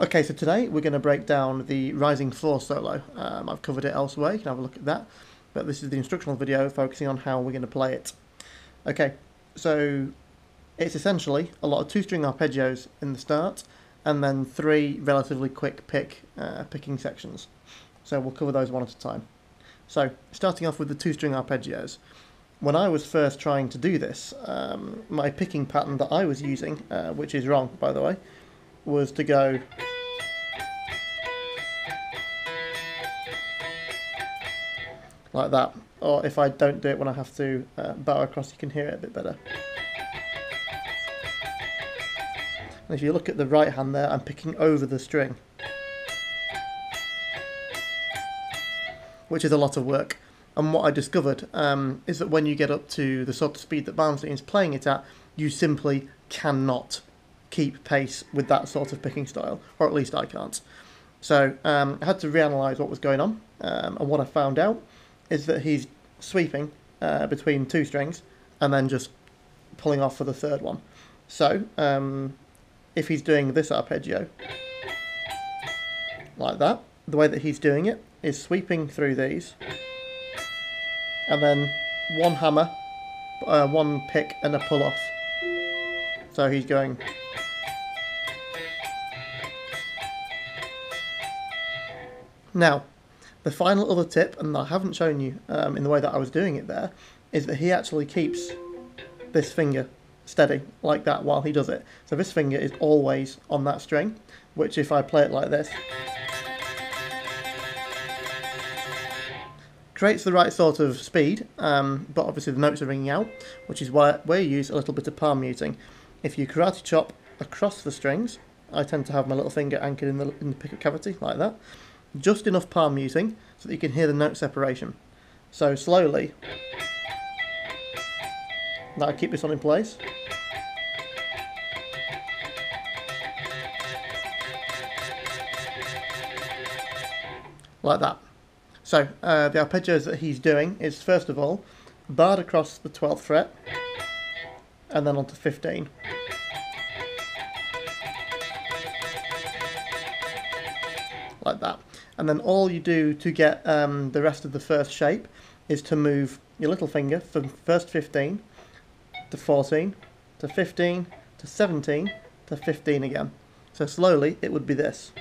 Okay, so today we're going to break down the rising four solo. I've covered it elsewhere, you can have a look at that, but this is the instructional video focusing on how we're going to play it. Okay, so it's essentially a lot of two-string arpeggios in the start, and then three relatively quick picking sections. So we'll cover those one at a time. So, starting off with the two-string arpeggios. When I was first trying to do this, my picking pattern that I was using, which is wrong by the way, was to go like that, or if I don't do it when I have to bow across, you can hear it a bit better. And if you look at the right hand there, I'm picking over the string, which is a lot of work. And what I discovered is that when you get up to the sort of speed that Malmsteen is playing it at, you simply cannot keep pace with that sort of picking style, or at least I can't. So I had to reanalyse what was going on, and what I found out is that he's sweeping between two strings and then just pulling off for the third one. So if he's doing this arpeggio like that, the way that he's doing it is sweeping through these and then one hammer, one pick and a pull off. So he's going now. The final other tip, and I haven't shown you in the way that I was doing it there, is that he actually keeps this finger steady like that while he does it. So this finger is always on that string, which if I play it like this, creates the right sort of speed, but obviously the notes are ringing out, which is where you use a little bit of palm muting. If you karate chop across the strings, I tend to have my little finger anchored in the pickup cavity like that. Just enough palm muting so that you can hear the note separation. So slowly, now I keep this on in place. Like that. So the arpeggios that he's doing is first of all barred across the 12th fret and then onto 15. Like that. And then all you do to get the rest of the first shape is to move your little finger from first 15 to 14 to 15 to 17 to 15 again. So slowly it would be this.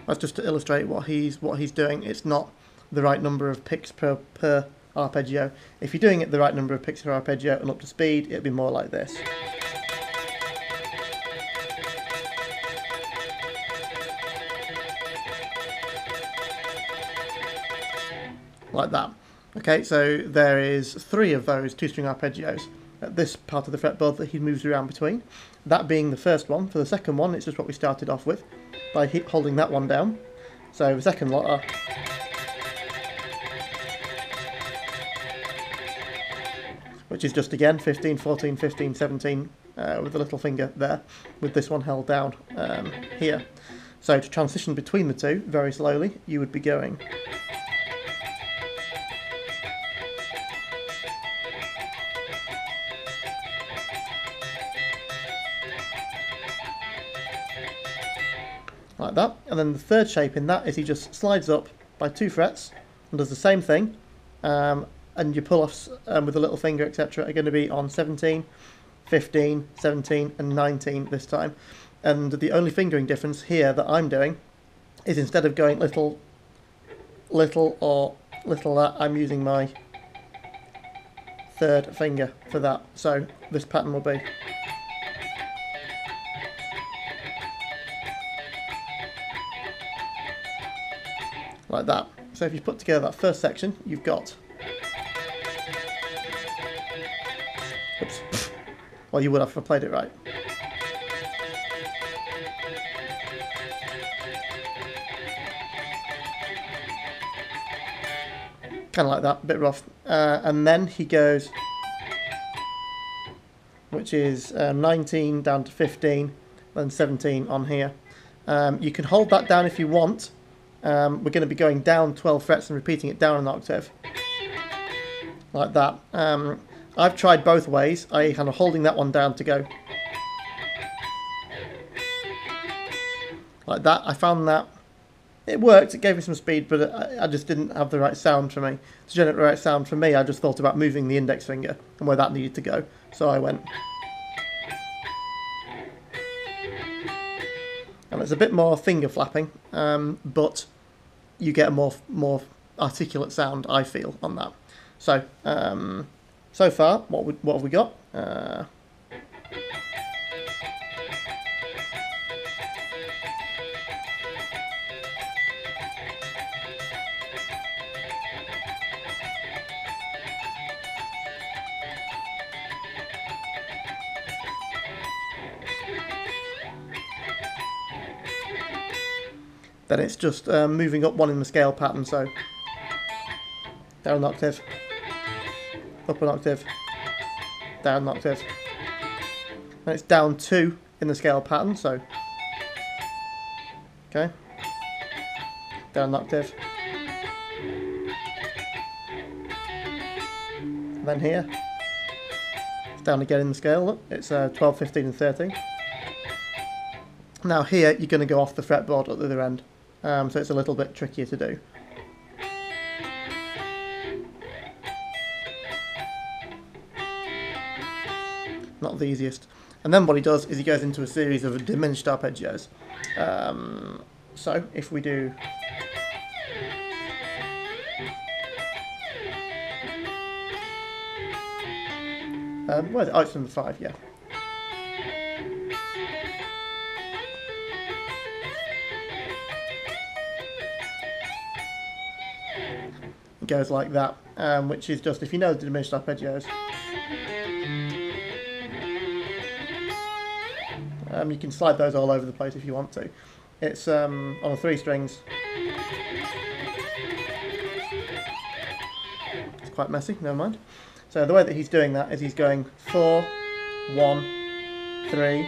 That's just to illustrate what he's doing. It's not the right number of picks per arpeggio. If you're doing it the right number of picks per arpeggio and up to speed, it'd be more like this. Like that. Okay, so there is three of those two-string arpeggios at this part of the fretboard that he moves around between. That being the first one. For the second one, it's just what we started off with, by holding that one down. So the second lot are which is just again 15, 14, 15, 17 with the little finger there, with this one held down here. So to transition between the two very slowly, you would be going like that. And then the third shape in that is he just slides up by 2 frets and does the same thing, and your pull-offs with the little finger etc. are going to be on 17, 15, 17 and 19 this time. And the only fingering difference here that I'm doing is instead of going little or little that, I'm using my third finger for that. So this pattern will be like that. So if you put together that first section, you've got, oops, well you would have if I played it right. Kind of like that, a bit rough. And then he goes, which is 19 down to 15, then 17 on here. You can hold that down if you want. We're going to be going down 12 frets and repeating it down an octave, like that. I've tried both ways. I kind of holding that one down to go like that. I found that it worked. It gave me some speed, but I just didn't have the right sound for me. To generate the right sound for me, I just thought about moving the index finger and where that needed to go. So I went. And it's a bit more finger flapping, but you get a more articulate sound, I feel, on that. So, so far, what have we got? Then it's just moving up one in the scale pattern, so down an octave, up an octave, down an octave. And it's down 2 in the scale pattern, so okay, down an octave. And then here, it's down again in the scale, look, it's 12, 15 and 13. Now here, you're going to go off the fretboard at the other end. So it's a little bit trickier to do. Not the easiest. And then what he does is he goes into a series of diminished arpeggios. So if we do... where is it? Oh, it's number 5, yeah. Goes like that, which is just, if you know the diminished arpeggios, you can slide those all over the place if you want to. It's on the 3 strings. It's quite messy, never mind. So the way that he's doing that is he's going 4, 1, 3.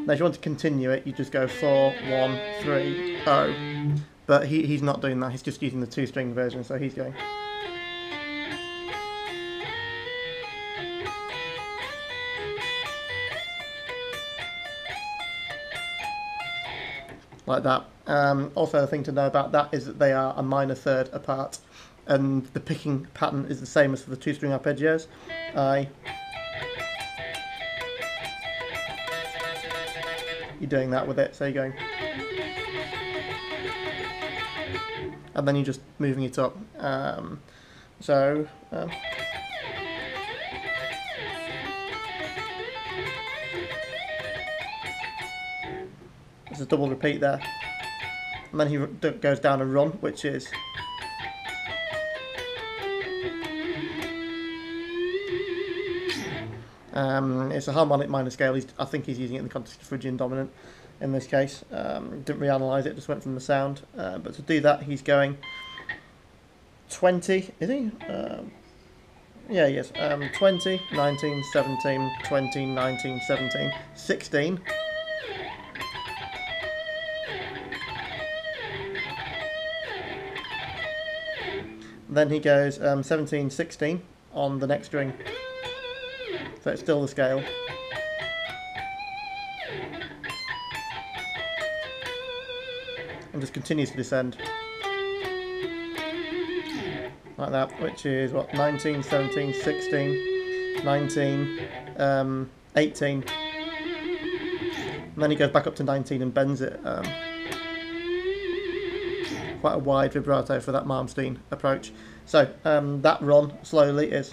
Now if you want to continue it, you just go 4, 1, 3, 0. But he's not doing that, he's just using the 2-string version, so he's going. Like that. Also, the thing to know about that is that they are a minor third apart, and the picking pattern is the same as for the 2-string arpeggios. You're doing that with it, so you're going. And then you're just moving it up. There's a double repeat there. And then he goes down a run, which is... it's a harmonic minor scale. I think he's using it in the context of Phrygian dominant in this case. Didn't reanalyse it, just went from the sound. But to do that, he's going 20, is he? Yeah, he is. 20, 19, 17, 20, 19, 17, 16. Then he goes 17, 16 on the next string. So it's still the scale. And just continues to descend. Like that, which is what, 19, 17, 16, 19, 18. And then he goes back up to 19 and bends it. Quite a wide vibrato for that Malmsteen approach. So that run slowly is...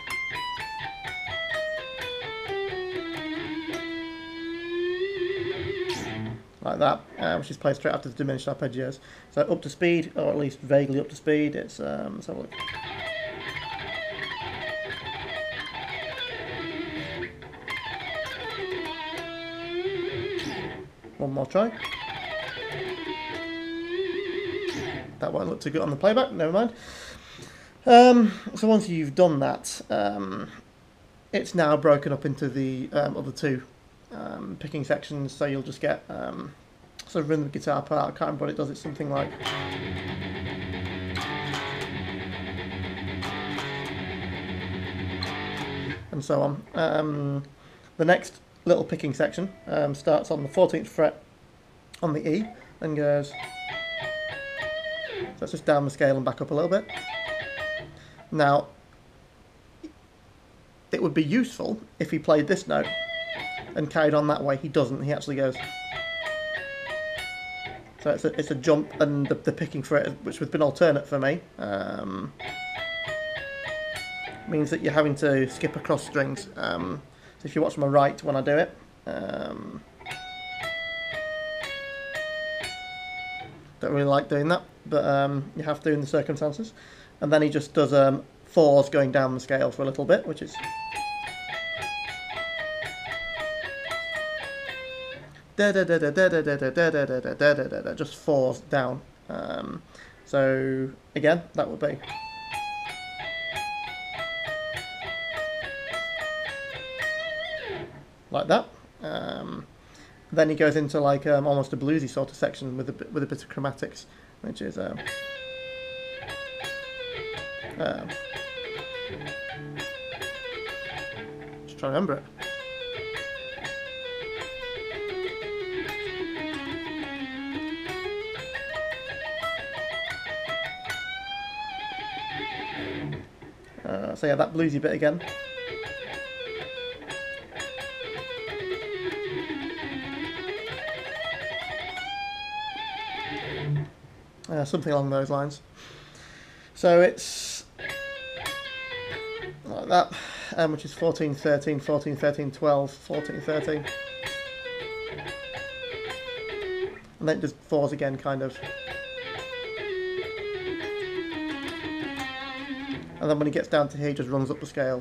like that, which is played straight after the diminished arpeggios. So up to speed, or at least vaguely up to speed, it's, let's have a look. One more try. That won't look too good on the playback, never mind. So once you've done that, it's now broken up into the other two picking sections, so you'll just get sort of rhythm guitar part. I can't remember what it does. It's something like. And so on. The next little picking section starts on the 14th fret on the E and goes. So let's just down the scale and back up a little bit. Now, it would be useful if he played this note and carried on that way. He doesn't. He actually goes. So it's a jump, and the picking for it, which would have been alternate for me, means that you're having to skip across strings. So if you watch my right when I do it, don't really like doing that, but you have to in the circumstances. And then he just does fours going down the scale for a little bit, which is just fours down. So again, that would be. Like that. Then he goes into like almost a bluesy sort of section with a bit of chromatics, which is just trying to remember it. So yeah, that bluesy bit again. Something along those lines. So it's like that, which is 14, 13, 14, 13, 12, 14, 13. And then it does fours again, kind of. And then when he gets down to here, he just runs up the scale.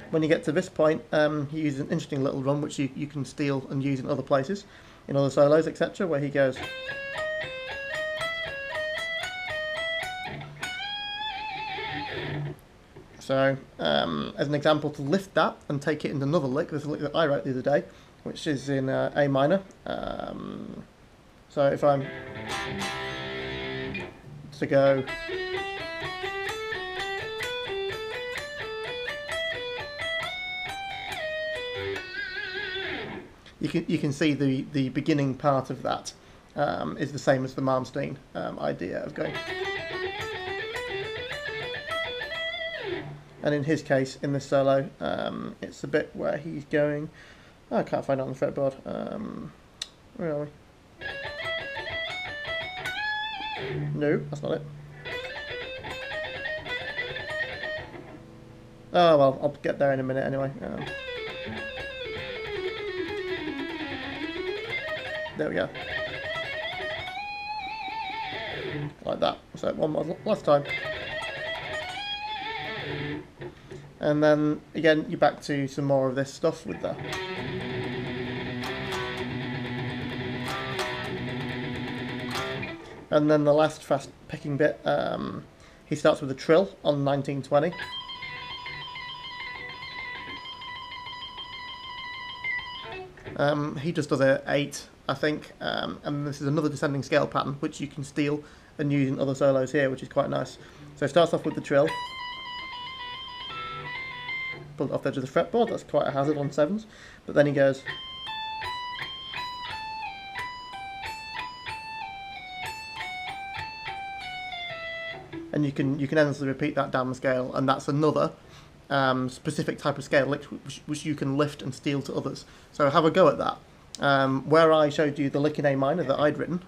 When you get to this point, he uses an interesting little run, which you can steal and use in other places, in other solos, etc., where he goes. So, as an example, to lift that and take it into another lick, there's a lick that I wrote the other day, which is in A minor. So if I'm to go. You can see the beginning part of that is the same as the Malmsteen idea of going. And in his case, in this solo, it's the bit where he's going. Oh, I can't find it on the fretboard. Where are we? No, that's not it. Oh well, I'll get there in a minute anyway. There we go. Like that. So one more last time. And then again, you're back to some more of this stuff with that. And then the last fast picking bit, he starts with a trill on 1920. He just does a 8, I think, and this is another descending scale pattern which you can steal and use in other solos here, which is quite nice. So it starts off with the trill. Pull it off the edge of the fretboard, that's quite a hazard on 7s. But then he goes. And you can endlessly repeat that down the scale, and that's another specific type of scale which you can lift and steal to others. So have a go at that. Where I showed you the lick in A minor that I'd written,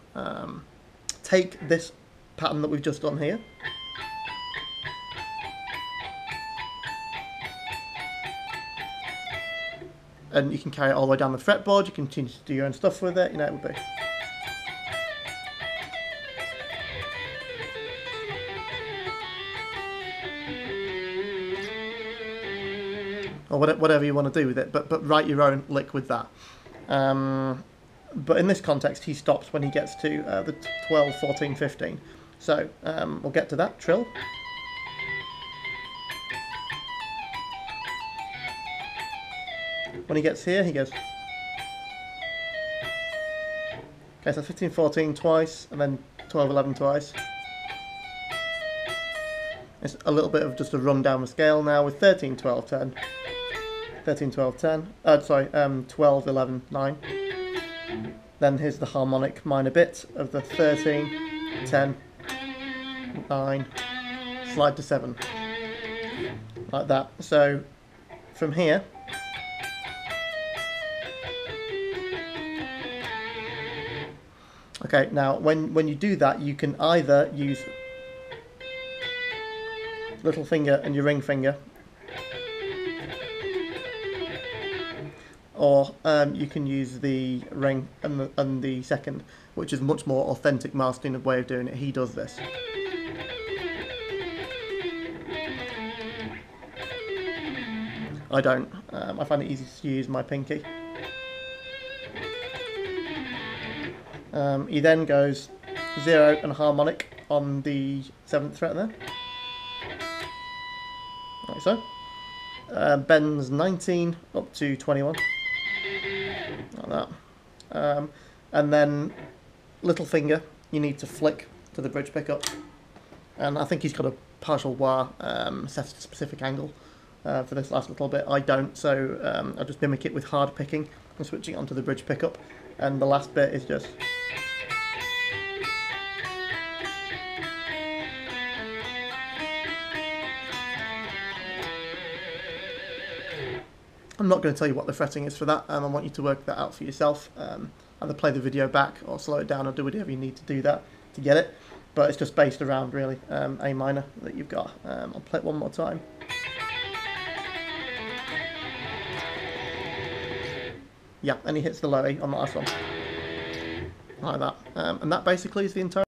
take this pattern that we've just done here. And you can carry it all the way down the fretboard, you can continue to do your own stuff with it, you know, it would be. Or whatever you want to do with it, but write your own lick with that. But in this context, he stops when he gets to the 12, 14, 15. So we'll get to that, trill. When he gets here, he goes. Okay, so 15, 14 twice, and then 12, 11 twice. It's a little bit of just a run down the scale now with 13, 12, 10. 13, 12, 10. 12, 11, 9. Then here's the harmonic minor bit of the 13, 10, 9, slide to 7. Like that. So from here, okay, now when you do that, you can either use little finger and your ring finger, or you can use the ring and the second, which is much more authentic Malmsteen way of doing it. He does this. I don't. I find it easy to use my pinky. He then goes 0 and harmonic on the 7th fret there, like so. Bends 19 up to 21, like that. And then little finger, you need to flick to the bridge pickup, and I think he's got a partial wah set at a specific angle for this last little bit. I don't, so I'll just mimic it with hard picking and switching it onto the bridge pickup, and the last bit is just. I'm not going to tell you what the fretting is for that, I want you to work that out for yourself. Either play the video back or slow it down or do whatever you need to do that to get it. But it's just based around really A minor that you've got. I'll play it one more time. Yeah, and he hits the low E on the last one. Like that. And that basically is the entire